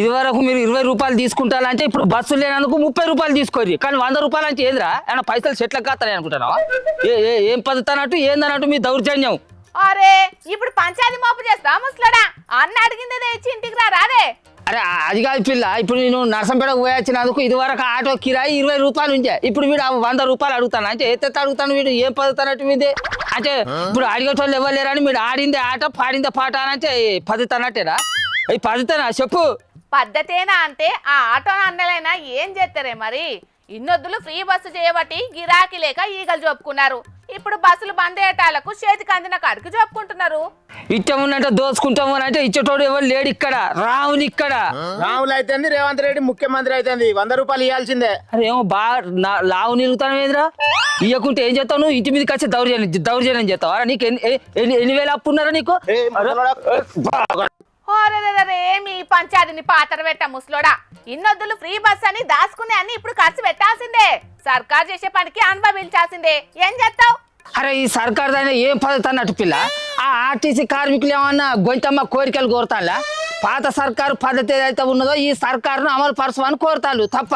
ఇది వరకు మీరు 20 రూపాయలు తీసుకుంటారంటే ఇప్పుడు బస్సు లేనందుకు 30 రూపాయలు తీసుకోరు. కానీ 100 రూపాయలు అంటే ఏంద్రా? ఏమన్నా పైసలు చెట్లకు కాస్తాయి అనుకుంటున్నావా? ఏం పద్ధతి అన్నట్టు ఏందన్నట్టు మీ దౌర్జన్యం. అరే ఇప్పుడు పంచాయతీ మోపు చేస్తా ముసలాడా? అన్న అడిగిందే తెచ్చి ఇంటికి రా రాదే. అరే అది కాదు పిల్ల, ఇప్పుడు నేను నర్సంపేటకు పోయి వచ్చినందుకు ఇది వరకు ఆటో కిరాయి 20 రూపాయలు ఉంచే. ఇప్పుడు వీడు 100 రూపాయలు అడుగుతాను అంటే ఎత్తెత్త అడుగుతాను. వీడు ఏం పద్ధతి అన్నట్టు మీదే అంటే ఇప్పుడు అడిగేటోళ్ళు ఎవరు లేరని మీరు ఆడిందే ఆట పాడిందే పాట అని అంటే పద్ధతి అన్నట్టేనా? ఈ పద్ధతేనా చెప్పు. పద్ధతేనా అంటే ఆ ఆటో అన్నలైనా ఏం చేస్తారే మరి? ఇన్నొద్దులు ఫ్రీ బస్సు చేయబట్టి గిరాకీ లేక ఈగలు చెప్పుకున్నారు. ఇప్పుడు బస్సులు బంద్ అయ్యేటాలకు చేతికి అందిన కాడికి చెప్పుకుంటున్నారు. ఇచ్చమున్నంటే దోచుకుంటాము అని అంటే ఇచ్చేటోడు ఎవరు లేడు ఇక్కడ. రావుని ఇక్కడ రాములు అయితే రేవంత్ రెడ్డి ముఖ్యమంత్రి అయితే 100 రూపాయలు ఇవ్వాల్సిందే. అరే ఏమో బాగా లావు నిలుగుతాను ఏదిరా? ఇవ్వకుంటే ఏం చేస్తావు నువ్వు? ఇంటి మీదకి వచ్చి దౌర్జన్యం చేస్తావా? నీకు ఎన్ని వేలు అప్పు ఉన్నారా నీకు? ఓరే మీ పంచాయతీని పాతర పెట్ట ముసలోడా. ఇన్నొద్దులు ఫ్రీ బస్ అని దాచుకునే అన్ని ఇప్పుడు ఖర్చు పెట్టాల్సిందే. సర్కార్ చేసే పనికి అనుభవించాల్సిందే. ఏం చేస్తావు? అరే ఈ సర్కార్ దాని ఏం పద్ధతి అన్నట్టు పిల్ల. ఆ ఆర్టీసీ కార్మికులు ఏమన్నా గొంతమ్మ కోరికలు కోరుతానులా? పాత సర్కారు పద్ధతి ఏదైతే ఉన్నదో ఈ సర్కారును అమలు పరచమని కోరుతాను తప్ప